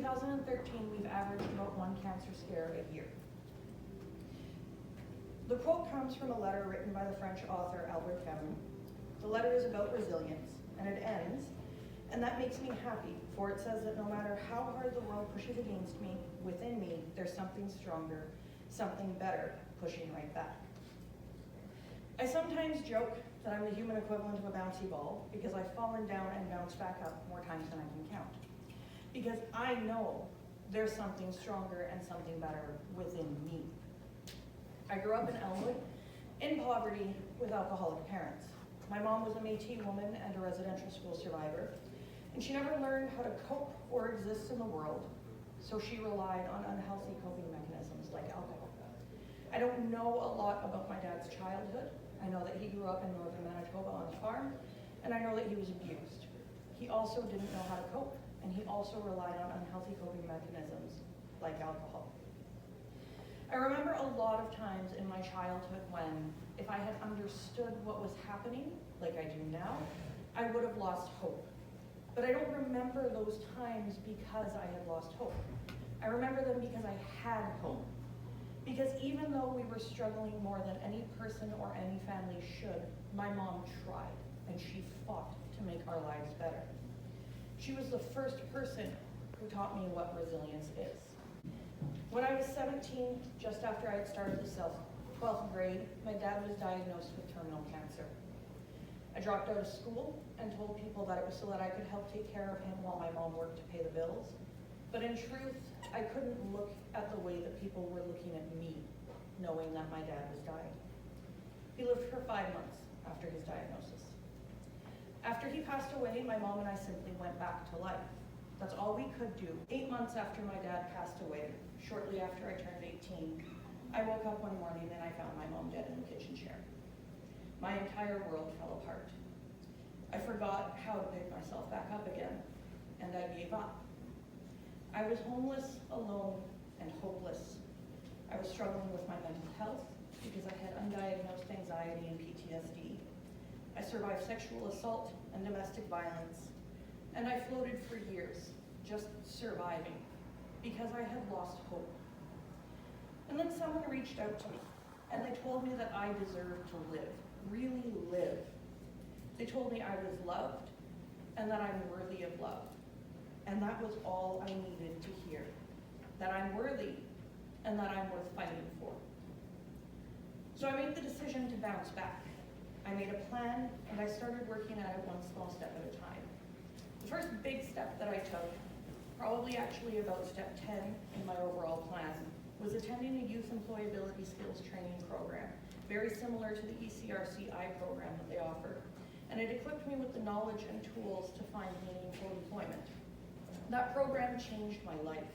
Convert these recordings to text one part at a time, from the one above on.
2013, we've averaged about 1 cancer scare a year. The quote comes from a letter written by the French author Albert Camus. The letter is about resilience, and it ends, and that makes me happy, for it says that no matter how hard the world pushes against me, within me, there's something stronger, something better, pushing right back. I sometimes joke that I'm the human equivalent of a bouncy ball because I've fallen down and bounced back up more times than I can count. Because I know there's something stronger and something better within me. I grew up in Elmwood, in poverty, with alcoholic parents. My mom was a Métis woman and a residential school survivor, and she never learned how to cope or exist in the world, so she relied on unhealthy coping mechanisms like alcohol. I don't know a lot about my dad's childhood. I know that he grew up in northern Manitoba on a farm, and I know that he was abused. He also didn't know how to cope, and he also relied on unhealthy coping mechanisms like alcohol. I remember a lot of times in my childhood when, if I had understood what was happening, like I do now, I would have lost hope. But I don't remember those times because I had lost hope. I remember them because I had hope. Because even though we were struggling more than any person or any family should, my mom tried, and she fought to make our lives better. She was the first person who taught me what resilience is. When I was 17, just after I had started the 12th grade, my dad was diagnosed with terminal cancer. I dropped out of school and told people that it was so that I could help take care of him while my mom worked to pay the bills. But in truth, I couldn't look at the way that people were looking at me, knowing that my dad was dying. He lived for 5 months after his diagnosis. After he passed away, my mom and I simply went back to life. That's all we could do. 8 months after my dad passed away, shortly after I turned 18, I woke up one morning and I found my mom dead in the kitchen chair. My entire world fell apart. I forgot how to pick myself back up again, and I gave up. I was homeless, alone, and hopeless. I was struggling with my mental health because I had undiagnosed anxiety and PTSD. I survived sexual assault and domestic violence, and I floated for years, just surviving, because I had lost hope. And then someone reached out to me, and they told me that I deserved to live, really live. They told me I was loved, and that I'm worthy of love. And that was all I needed to hear, that I'm worthy, and that I'm worth fighting for. So I made the decision to bounce back. I made a plan, and I started working at it one small step at a time. The first big step that I took, probably actually about step 10 in my overall plan, was attending a youth employability skills training program, very similar to the ECRC program that they offer. And it equipped me with the knowledge and tools to find meaningful employment. That program changed my life,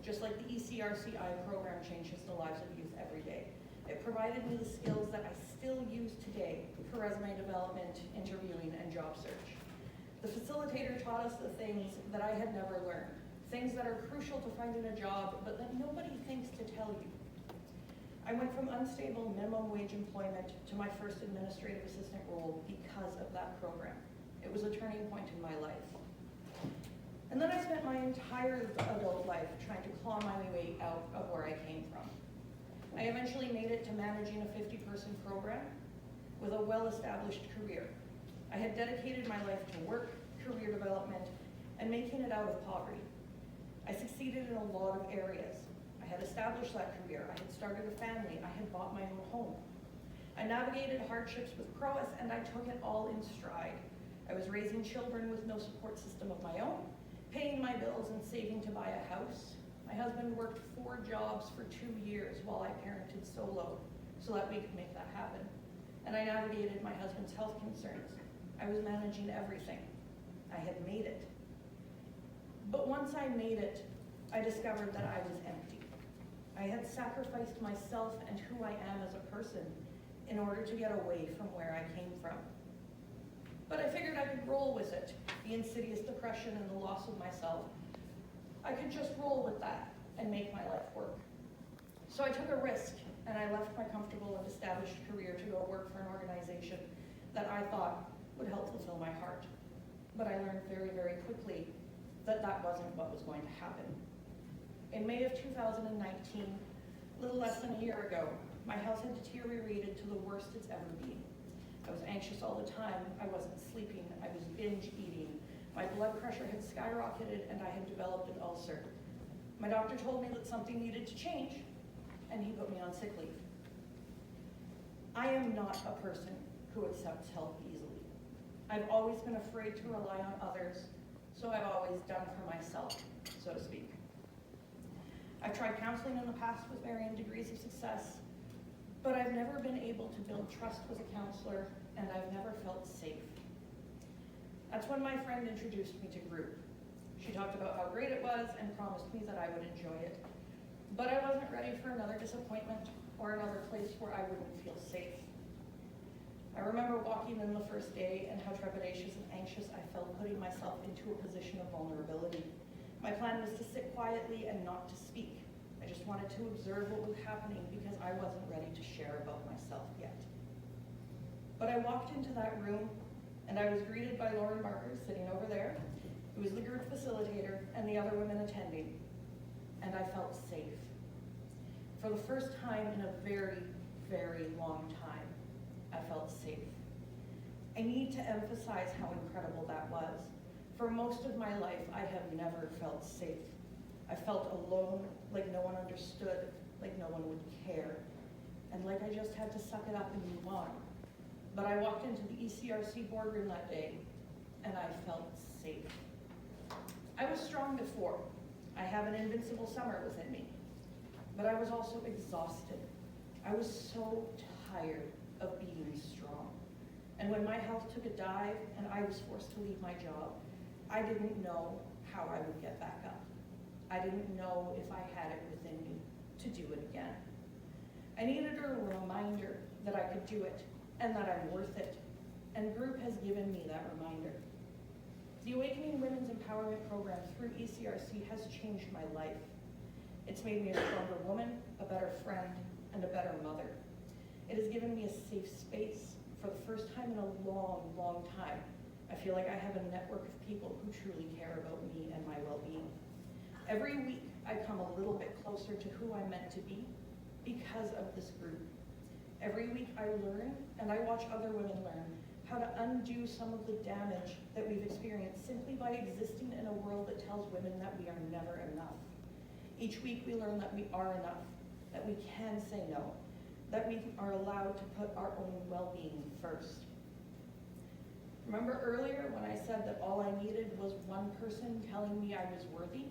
just like the ECRC program changes the lives of youth every day. It provided me the skills that I still use today for resume development, interviewing, and job search. The facilitator taught us the things that I had never learned, things that are crucial to finding a job, but that nobody thinks to tell you. I went from unstable minimum wage employment to my first administrative assistant role because of that program. It was a turning point in my life. And then I spent my entire adult life trying to claw my way out of where I came from. I eventually made it to managing a 50-person program with a well-established career. I had dedicated my life to work, career development, and making it out of poverty. I succeeded in a lot of areas. I had established that career. I had started a family. I had bought my own home. I navigated hardships with prowess, and I took it all in stride. I was raising children with no support system of my own, paying my bills and saving to buy a house. My husband worked 4 jobs for 2 years while I parented solo so that we could make that happen. And I navigated my husband's health concerns. I was managing everything. I had made it. But once I made it, I discovered that I was empty. I had sacrificed myself and who I am as a person in order to get away from where I came from. But I figured I could roll with it, the insidious depression and the loss of myself. I could just roll with that and make my life work. So I took a risk, and I left my comfortable and established career to go work for an organization that I thought would help fulfill my heart. But I learned very, very quickly that that wasn't what was going to happen. In May of 2019, a little less than a year ago, my health had deteriorated to the worst it's ever been. I was anxious all the time, I wasn't sleeping, I was binge eating, my blood pressure had skyrocketed, and I had developed an ulcer. My doctor told me that something needed to change, and he put me on sick leave. I am not a person who accepts help easily. I've always been afraid to rely on others, so I've always done for myself, so to speak. I've tried counseling in the past with varying degrees of success, but I've never been able to build trust with a counselor, and I've never felt safe. That's when my friend introduced me to group. She talked about how great it was and promised me that I would enjoy it. But I wasn't ready for another disappointment or another place where I wouldn't feel safe. I remember walking in the first day and how trepidatious and anxious I felt putting myself into a position of vulnerability. My plan was to sit quietly and not to speak. I just wanted to observe what was happening because I wasn't ready to share about myself yet. But I walked into that room and I was greeted by Lauren Marker sitting over there, who was the group facilitator, and the other women attending, and I felt safe. For the first time in a very, very long time, I felt safe. I need to emphasize how incredible that was. For most of my life, I have never felt safe. I felt alone, like no one understood, like no one would care, and like I just had to suck it up and move on. But I walked into the ECRC boardroom that day, and I felt safe. I was strong before. I have an invincible summer within me. But I was also exhausted. I was so tired of being strong. And when my health took a dive and I was forced to leave my job, I didn't know how I would get back up. I didn't know if I had it within me to do it again. I needed a reminder that I could do it and that I'm worth it. And group has given me that reminder. The Awakening Women's Empowerment Program through ECRC has changed my life. It's made me a stronger woman, a better friend, and a better mother. It has given me a safe space. For the first time in a long, long time, I feel like I have a network of people who truly care about me and my well-being. Every week, I come a little bit closer to who I'm meant to be because of this group. Every week I learn, and I watch other women learn, how to undo some of the damage that we've experienced simply by existing in a world that tells women that we are never enough. Each week we learn that we are enough, that we can say no, that we are allowed to put our own well-being first. Remember earlier when I said that all I needed was one person telling me I was worthy?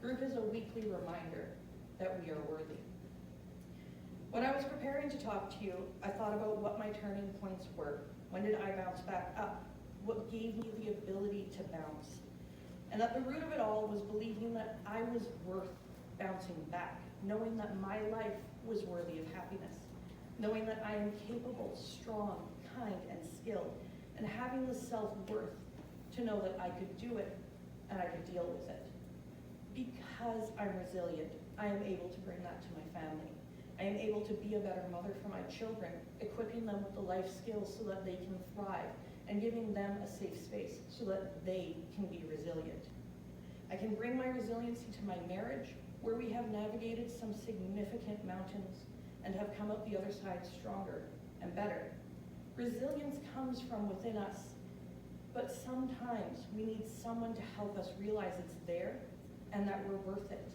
Group is a weekly reminder that we are worthy. When I was preparing to talk to you, I thought about what my turning points were. When did I bounce back up? What gave me the ability to bounce? And at the root of it all was believing that I was worth bouncing back, knowing that my life was worthy of happiness, knowing that I am capable, strong, kind, and skilled, and having the self-worth to know that I could do it and I could deal with it. Because I'm resilient, I am able to bring that to my family. I am able to be a better mother for my children, equipping them with the life skills so that they can thrive, and giving them a safe space so that they can be resilient. I can bring my resiliency to my marriage, where we have navigated some significant mountains and have come out the other side stronger and better. Resilience comes from within us, but sometimes we need someone to help us realize it's there and that we're worth it.